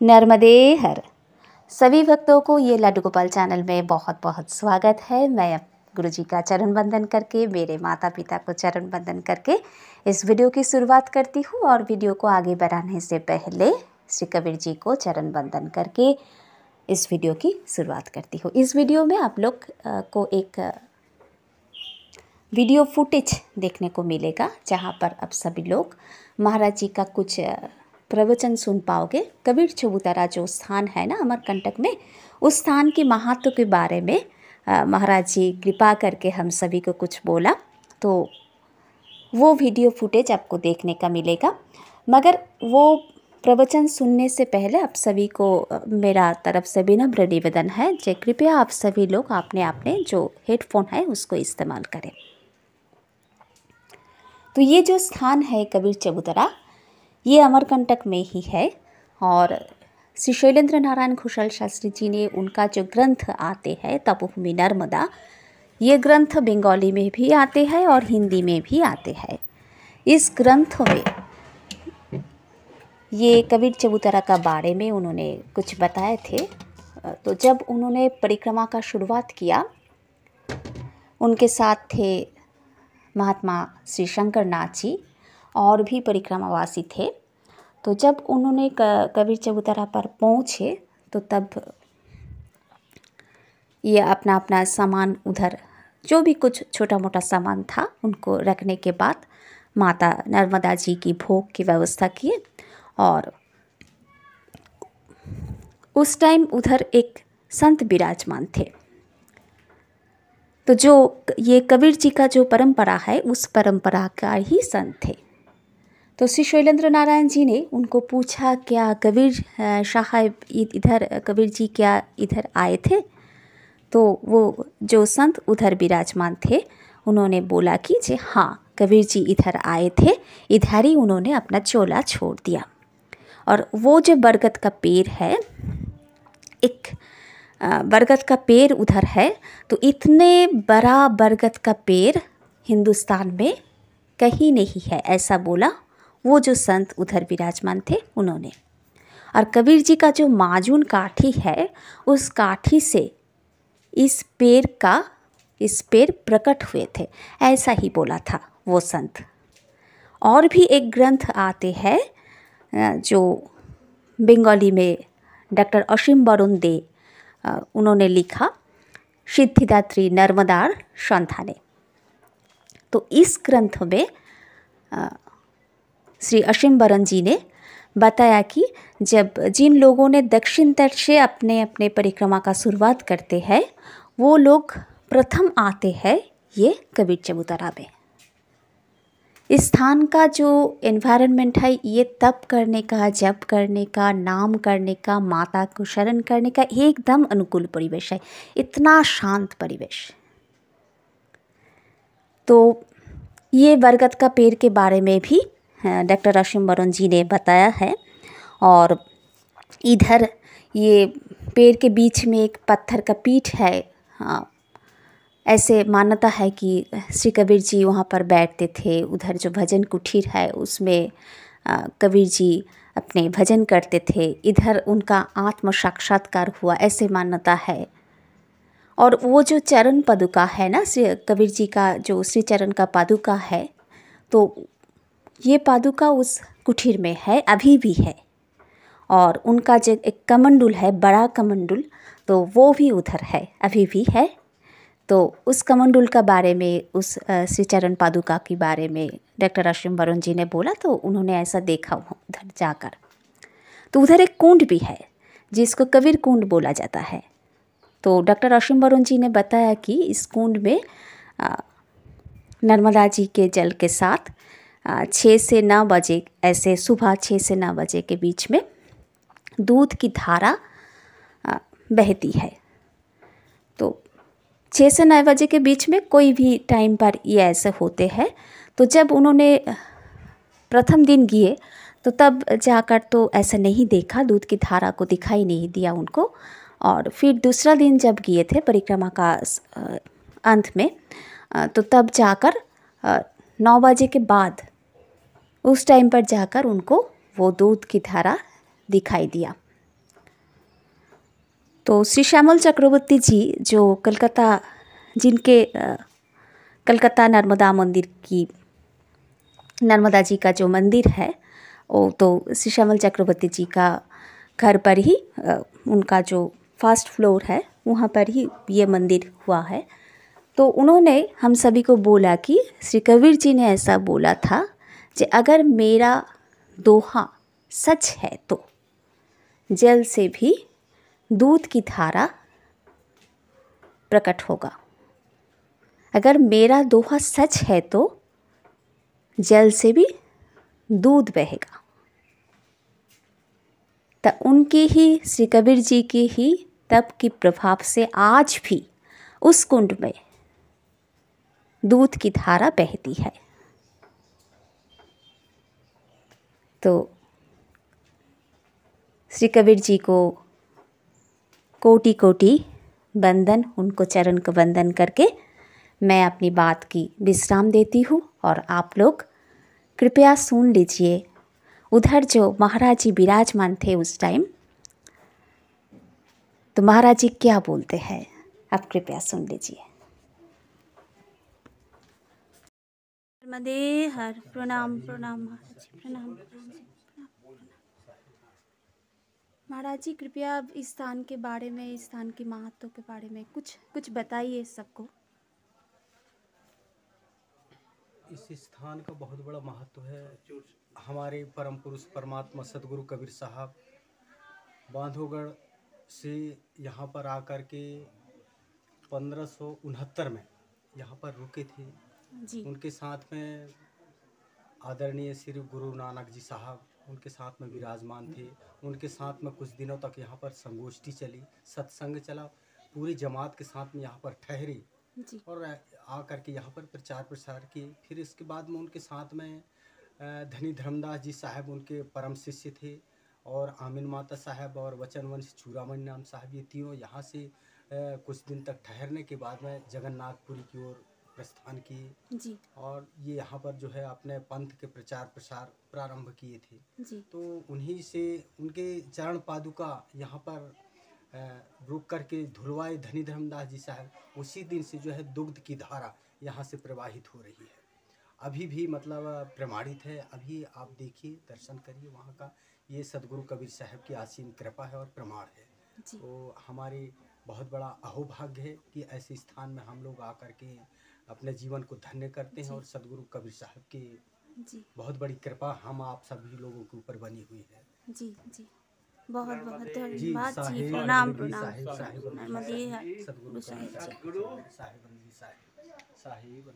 नर्मदे हर। सभी भक्तों को ये लड्डू गोपाल चैनल में बहुत बहुत स्वागत है। मैं अब गुरु जी का चरण वंदन करके, मेरे माता पिता को चरण वंदन करके इस वीडियो की शुरुआत करती हूँ। और वीडियो को आगे बढ़ाने से पहले श्री कबीर जी को चरण वंदन करके इस वीडियो की शुरुआत करती हूँ। इस वीडियो में आप लोग को एक वीडियो फुटेज देखने को मिलेगा, जहाँ पर आप सभी लोग महाराज जी का कुछ प्रवचन सुन पाओगे। कबीर चबूतरा जो स्थान है ना अमरकंटक में, उस स्थान के महत्व के बारे में महाराज जी कृपा करके हम सभी को कुछ बोला, तो वो वीडियो फुटेज आपको देखने का मिलेगा। मगर वो प्रवचन सुनने से पहले आप सभी को मेरा तरफ से विनम्र निवेदन है कि कृपया आप सभी लोग अपने जो हेडफोन है उसको इस्तेमाल करें। तो ये जो स्थान है कबीर चबूतरा, ये अमरकंटक में ही है। और श्री शैलेंद्र नारायण घोषाल शास्त्री जी ने उनका जो ग्रंथ आते हैं तपोभूमि नर्मदा, ये ग्रंथ बंगाली में भी आते हैं और हिंदी में भी आते हैं। इस ग्रंथ में ये कबीर चबूतरा का बारे में उन्होंने कुछ बताए थे। तो जब उन्होंने परिक्रमा का शुरुआत किया, उनके साथ थे महात्मा श्री शंकर नाथ जी और भी परिक्रमावासी थे। तो जब उन्होंने कबीर चबूतरा पर पहुँचे तो तब ये अपना अपना सामान उधर जो भी कुछ छोटा मोटा सामान था उनको रखने के बाद माता नर्मदा जी की भोग की व्यवस्था किए। और उस टाइम उधर एक संत विराजमान थे। तो जो ये कबीर जी का जो परंपरा है उस परंपरा का ही संत थे। तो श्री शैलेंद्र नारायण जी ने उनको पूछा, क्या कबीर साहब इधर, कबीर जी क्या इधर आए थे? तो वो जो संत उधर विराजमान थे उन्होंने बोला कि जी हाँ, कबीर जी इधर आए थे, इधर ही उन्होंने अपना चोला छोड़ दिया। और वो जो बरगद का पेड़ है, एक बरगद का पेड़ उधर है, तो इतने बड़ा बरगद का पेड़ हिंदुस्तान में कहीं नहीं है, ऐसा बोला वो जो संत उधर विराजमान थे उन्होंने। और कबीर जी का जो माजून काठी है, उस काठी से इस पेड़ प्रकट हुए थे, ऐसा ही बोला था वो संत। और भी एक ग्रंथ आते हैं जो बंगाली में डॉक्टर असीम बरन दे उन्होंने लिखा, सिद्धिदात्री नर्मदार संताने। तो इस ग्रंथ में श्री असीम बरन जी ने बताया कि जब जिन लोगों ने दक्षिण तट से अपने अपने परिक्रमा का शुरुआत करते हैं, वो लोग प्रथम आते हैं ये कबीर चबूतरा में। इस स्थान का जो एनवायरनमेंट है, ये तप करने का, जप करने का, नाम करने का, माता को शरण करने का एकदम अनुकूल परिवेश है, इतना शांत परिवेश। तो ये बरगद का पेड़ के बारे में भी डॉक्टर असीम बरन जी ने बताया है। और इधर ये पेड़ के बीच में एक पत्थर का पीठ है। ऐसे मान्यता है कि श्री कबीर जी वहाँ पर बैठते थे। उधर जो भजन कुटीर है उसमें कबीर जी अपने भजन करते थे। इधर उनका आत्म साक्षात्कार हुआ, ऐसे मान्यता है। और वो जो चरण पादुका है ना, श्री कबीर जी का जो श्री चरण का पादुका है, तो ये पादुका उस कुटीर में है, अभी भी है। और उनका जो एक कमंडुल है, बड़ा कमंडुल, तो वो भी उधर है, अभी भी है। तो उस कमंडुल का बारे में, उस श्री चरण पादुका के बारे में डॉक्टर असीम बरन जी ने बोला, तो उन्होंने ऐसा देखा उधर जाकर। तो उधर एक कुंड भी है जिसको कबीर कुंड बोला जाता है। तो डॉक्टर असीम बरन जी ने बताया कि इस कुंड में नर्मदा जी के जल के साथ 6 से 9 बजे, ऐसे सुबह 6 से 9 बजे के बीच में दूध की धारा बहती है। तो 6 से 9 बजे के बीच में कोई भी टाइम पर ये ऐसे होते हैं। तो जब उन्होंने प्रथम दिन गए तो तब जाकर तो ऐसा नहीं देखा, दूध की धारा को दिखाई नहीं दिया उनको। और फिर दूसरा दिन जब गए थे परिक्रमा का अंत में, तो तब जाकर 9 बजे के बाद उस टाइम पर जाकर उनको वो दूध की धारा दिखाई दिया। तो श्री श्यामल चक्रवर्ती जी जो जिनके कलकत्ता नर्मदा जी का जो मंदिर है वो तो श्री श्यामल चक्रवर्ती जी का घर पर ही उनका जो फर्स्ट फ्लोर है वहाँ पर ही ये मंदिर हुआ है। तो उन्होंने हम सभी को बोला कि श्री कबीर जी ने ऐसा बोला था कि अगर मेरा दोहा सच है तो जल से भी दूध की धारा प्रकट होगा। अगर मेरा दोहा सच है तो जल से भी दूध बहेगा। तो उनकी ही श्री कबीर जी की ही तप की प्रभाव से आज भी उस कुंड में दूध की धारा बहती है। तो श्री कबीर जी को कोटि कोटि वंदन, उनको चरण का वंदन करके मैं अपनी बात की विश्राम देती हूँ और आप लोग कृपया सुन लीजिए। उधर जो महाराज जी विराजमान थे उस टाइम, तो महाराज जी क्या बोलते हैं आप कृपया सुन लीजिए। नर्मदे हर प्रणाम प्रणाम महाराज जी, प्रणाम महाराज जी। कृपया इस स्थान के बारे में, इस स्थान के महत्व के बारे में कुछ बताइए सबको। इस स्थान का बहुत बड़ा महत्व है। हमारे परम पुरुष परमात्मा सदगुरु कबीर साहब बांधवगढ़ से यहाँ पर आकर के 1569 में यहाँ पर रुके थे जी। उनके साथ में आदरणीय श्री गुरु नानक जी साहब उनके साथ में विराजमान थे। उनके साथ में कुछ दिनों तक यहाँ पर संगोष्ठी चली, सत्संग चला, पूरी जमात के साथ में यहाँ पर ठहरे और आकर के यहाँ पर प्रचार प्रसार किए। फिर इसके बाद में उनके साथ में धनी धर्मदास जी साहब उनके परम शिष्य थे और आमिन माता साहब और वचनवंश चूड़ामणि नाम साहब, ये तीनों यहाँ से कुछ दिन तक ठहरने के बाद में जगन्नाथपुरी की ओर प्रस्थान किए जी। और ये यहाँ पर जो है अपने पंथ के प्रचार प्रसार प्रारंभ किए थे जी। तो उन्हीं से उनके चरण पादुका यहाँ पर रुक करके धुलवाए धनी धर्मदास जी साहब, उसी दिन से जो है दुग्ध की धारा यहाँ से प्रवाहित हो रही है। अभी भी मतलब प्रमाणित है। अभी आप देखिए, दर्शन करिए वहाँ का, ये सदगुरु कबीर साहब की असीम कृपा है और प्रमाण है। तो हमारे बहुत बड़ा अहोभाग्य है कि ऐसे स्थान में हम लोग आकर के अपने जीवन को धन्य करते हैं और सदगुरु कबीर साहब की बहुत बड़ी कृपा हम आप सभी लोगों के ऊपर बनी हुई है। जी जी, बहुत बहुत धन्यवाद जी। प्रणाम प्रणाम। नर्मदे सदगुरु साहिब साहिब।